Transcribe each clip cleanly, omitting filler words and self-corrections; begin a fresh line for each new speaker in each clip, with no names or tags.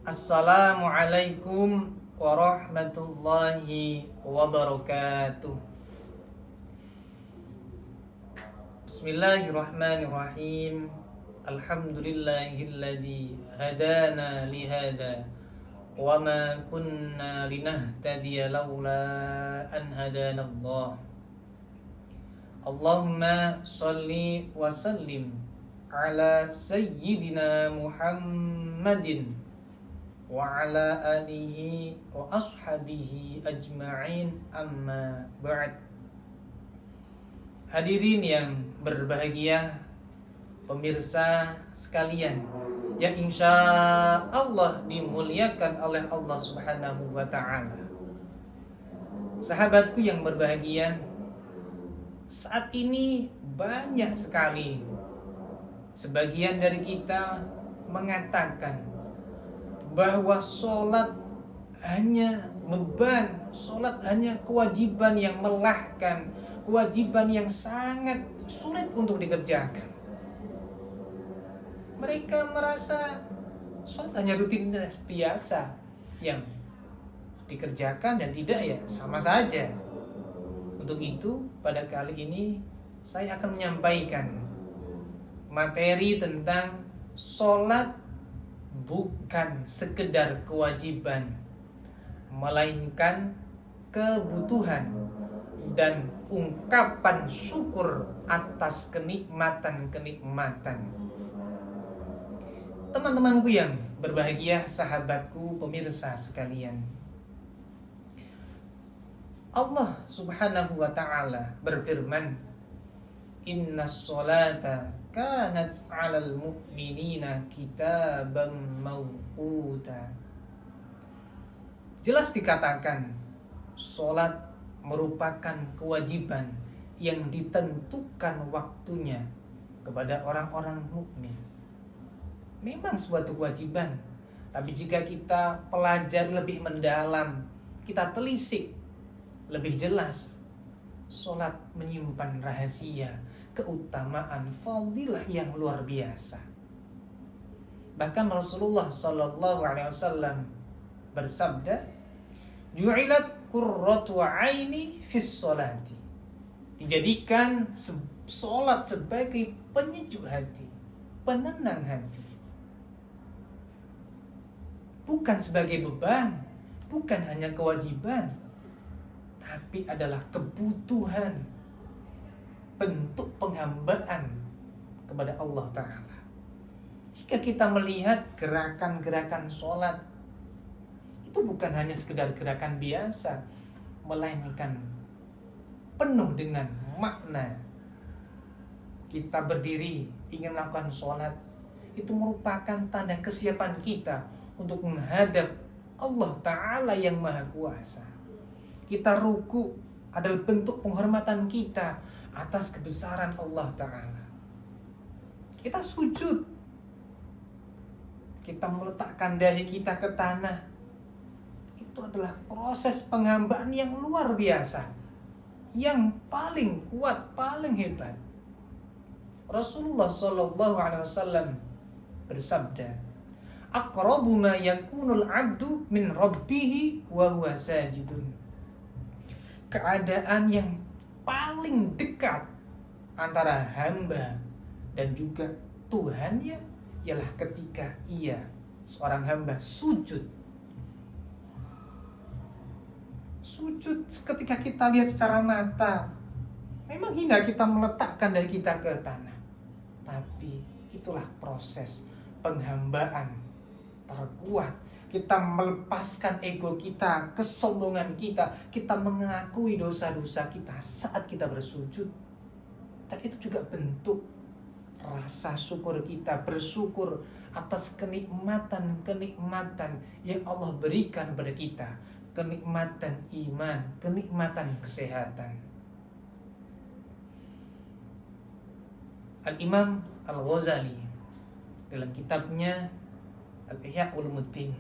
Assalamualaikum warahmatullahi wabarakatuh. Bismillahirrahmanirrahim. Alhamdulillahilladzi hadana lihada wa ma kunna linahtadiya laula an hadana Allah. Allahumma salli wa sallim ala sayyidina Muhammadin wa ala alihi wa ashabihi ajma'in, amma ba'd. Hadirin yang berbahagia, pemirsa sekalian yang insya Allah dimuliakan oleh Allah Subhanahu wa ta'ala. Sahabatku yang berbahagia, saat ini banyak sekali sebagian dari kita mengatakan bahwa sholat hanya beban, sholat hanya kewajiban yang melelahkan, kewajiban yang sangat sulit untuk dikerjakan. Mereka merasa sholat hanya rutinitas biasa yang dikerjakan dan tidak, ya sama saja. Untuk itu pada kali ini saya akan menyampaikan materi tentang sholat bukan sekedar kewajiban, melainkan kebutuhan dan ungkapan syukur atas kenikmatan-kenikmatan. Teman-temanku yang berbahagia, sahabatku, pemirsa sekalian, Allah Subhanahu wa ta'ala berfirman, Innas sholata kanat 'alal mu'minina kitaban mawquta. Jelas dikatakan, sholat merupakan kewajiban yang ditentukan waktunya kepada orang-orang mukmin. Memang suatu kewajiban, tapi jika kita pelajari lebih mendalam, kita telisik lebih jelas, sholat menyimpan rahasia, keutamaan, fadilah yang luar biasa. Bahkan Rasulullah Sallallahu Alaihi Wasallam bersabda, "Ju'ilat qurratu aini fis sholati." Dijadikan sholat sebagai penyejuk hati, penenang hati, bukan sebagai beban, bukan hanya kewajiban, tapi adalah kebutuhan, bentuk penghambaan kepada Allah Ta'ala. Jika kita melihat gerakan-gerakan sholat, itu bukan hanya sekedar gerakan biasa, melainkan penuh dengan makna. Kita berdiri ingin melakukan sholat, itu merupakan tanda kesiapan kita untuk menghadap Allah Ta'ala yang Maha Kuasa. Kita ruku adalah bentuk penghormatan kita atas kebesaran Allah Ta'ala. Kita sujud, kita meletakkan dahi kita ke tanah, itu adalah proses penghambaan yang luar biasa, yang paling kuat, paling hebat. Rasulullah Sallallahu Alaihi Wasallam bersabda, aqrabu ma yakunul abdu min rabbihi wa huwa sajidun. Keadaan yang paling dekat antara hamba dan juga Tuhannya ialah ketika ia, seorang hamba, sujud. Sujud ketika kita lihat secara mata, memang hina kita meletakkan dahi kita ke tanah, tapi itulah proses penghambaan terkuat. Kita melepaskan ego kita, kesombongan kita, kita mengakui dosa-dosa kita saat kita bersujud. Dan itu juga bentuk rasa syukur kita, bersyukur atas kenikmatan-kenikmatan yang Allah berikan kepada kita, kenikmatan iman, kenikmatan kesehatan. Al-Imam Al-Ghazali dalam kitabnya Al-Ihya Ulumuddin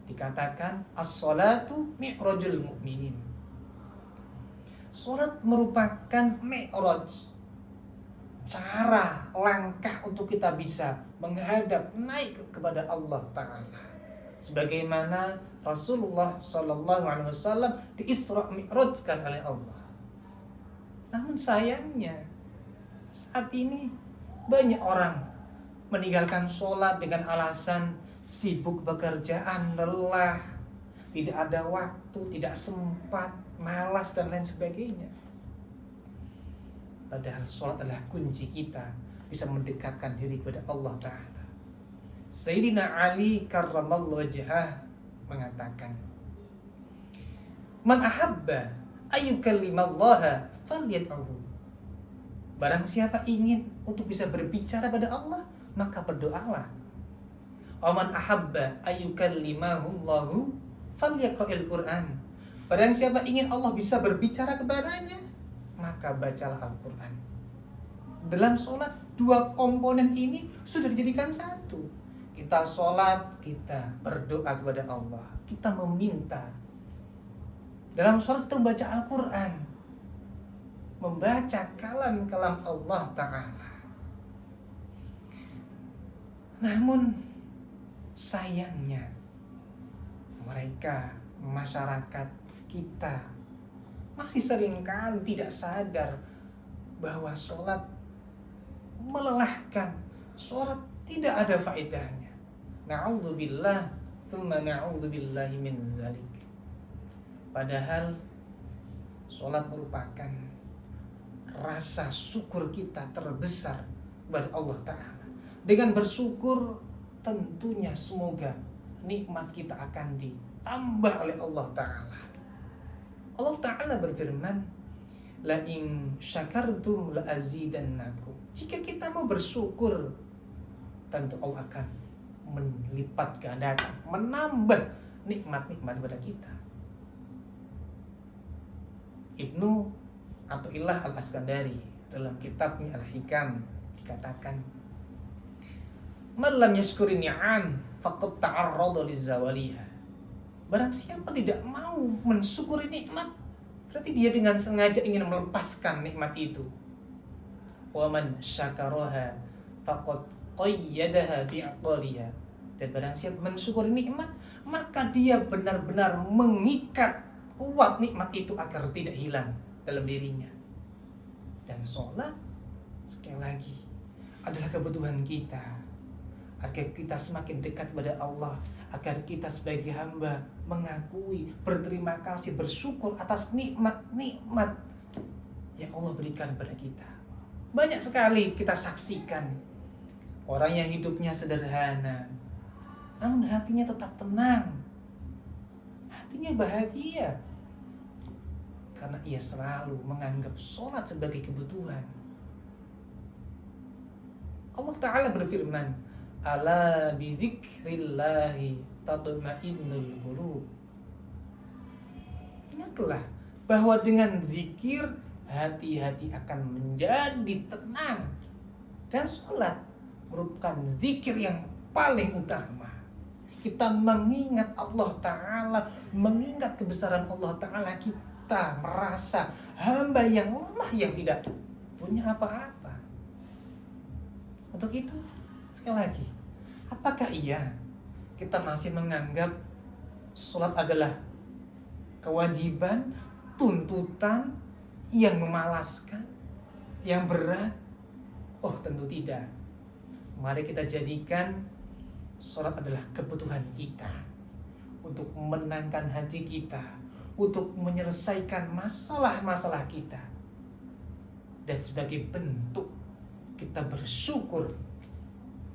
dikatakan, as-salatu mi'rajul mu'minin. Salat merupakan mi'raj, cara, langkah untuk kita bisa menghadap naik kepada Allah Ta'ala. Sebagaimana Rasulullah Sallallahu Alaihi Wasallam di Isra Mi'rajkan oleh Allah. Namun sayangnya saat ini banyak orang meninggalkan sholat dengan alasan sibuk pekerjaan, lelah, tidak ada waktu, tidak sempat, malas dan lain sebagainya. Padahal sholat adalah kunci kita bisa mendekatkan diri kepada Allah Ta'ala. Sayyidina Ali karramallahu wajhah mengatakan, Man ahabba ayyukallimallaha falyad'uhu. Barang siapa ingin untuk bisa berbicara pada Allah, maka berdoalah. Wa man ahabba ayyukallimahullahu falyaqra'il Qur'an. Barang siapa ingin Allah bisa berbicara kepadanya, maka bacalah Al-Quran. Dalam sholat, dua komponen ini sudah dijadikan satu. Kita sholat, kita berdoa kepada Allah, kita meminta. Dalam sholat kita membaca Al-Quran, membaca kalam-kalam Allah Ta'ala. Namun sayangnya mereka, masyarakat kita masih seringkali tidak sadar bahwa sholat melelahkan, sholat tidak ada faedahnya. Na'udzubillah, tsumma na'udzubillahi min zalik. Padahal sholat merupakan rasa syukur kita terbesar kepada Allah Ta'ala. Dengan bersyukur tentunya semoga nikmat kita akan ditambah oleh Allah Ta'ala. Allah Ta'ala berfirman, La in syakartum la azidannakum. Jika kita mau bersyukur, tentu Allah akan melipat gandakan, menambah nikmat-nikmat kepada kita. Ibnu Athaillah Al-Askandari dalam kitabnya Al-Hikam dikatakan, Man lam yashkurin ni'am faqad ta'arrada lizawaliha. Barang siapa tidak mau mensyukuri nikmat, berarti dia dengan sengaja ingin melepaskan nikmat itu. Wa man syakaraha faqad qayyadaha bi'aqaliha. Dan barang siapa mensyukuri nikmat, maka dia benar-benar mengikat kuat nikmat itu agar tidak hilang dalam dirinya. Dan sholat sekali lagi adalah kebutuhan kita, agar kita semakin dekat kepada Allah, agar kita sebagai hamba mengakui, berterima kasih, bersyukur atas nikmat-nikmat yang Allah berikan kepada kita. Banyak sekali kita saksikan orang yang hidupnya sederhana, namun hatinya tetap tenang, hatinya bahagia, karena ia selalu menganggap sholat sebagai kebutuhan. Allah Ta'ala berfirman, Ala bidzikrillahi tatma'innul qulub. Ingatlah bahwa dengan zikir hati-hati akan menjadi tenang. Dan sholat merupakan zikir yang paling utama. Kita mengingat Allah Ta'ala, mengingat kebesaran Allah Ta'ala, kita merasa hamba yang lemah yang tidak punya apa-apa. Untuk itu, sekali lagi, apakah iya kita masih menganggap sholat adalah kewajiban, tuntutan yang memalaskan, yang berat? Oh, tentu tidak. Mari kita jadikan sholat adalah kebutuhan kita untuk menenangkan hati kita, untuk menyelesaikan masalah-masalah kita, dan sebagai bentuk kita bersyukur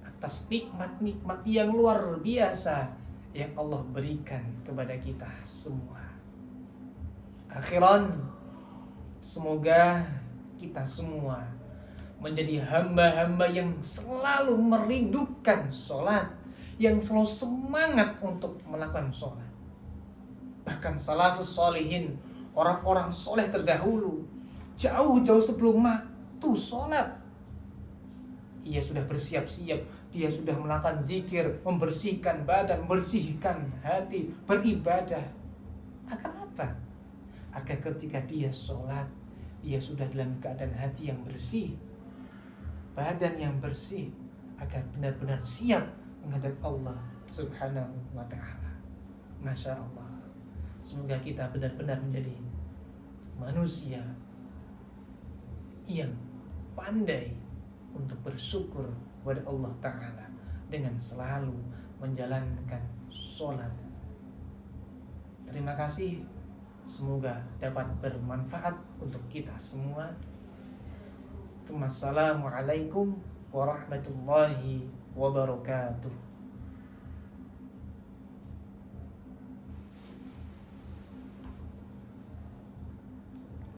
atas nikmat-nikmat yang luar biasa yang Allah berikan kepada kita semua. Akhiran, semoga kita semua menjadi hamba-hamba yang selalu merindukan sholat, yang selalu semangat untuk melakukan sholat. Bahkan salafus sholihin, orang-orang soleh terdahulu, jauh-jauh sebelum waktu sholat, ia sudah bersiap-siap, dia sudah melakukan zikir, membersihkan badan, membersihkan hati, beribadah. Agar apa? Agar ketika dia sholat, dia sudah dalam keadaan hati yang bersih. badan yang bersih agar benar-benar siap menghadap Allah Subhanahu wa ta'ala. Masya Allah. Semoga kita benar-benar menjadi manusia yang pandai untuk bersyukur kepada Allah Ta'ala dengan selalu menjalankan sholat. Terima kasih. Semoga dapat bermanfaat untuk kita semua. Assalamualaikum warahmatullahi wabarakatuh.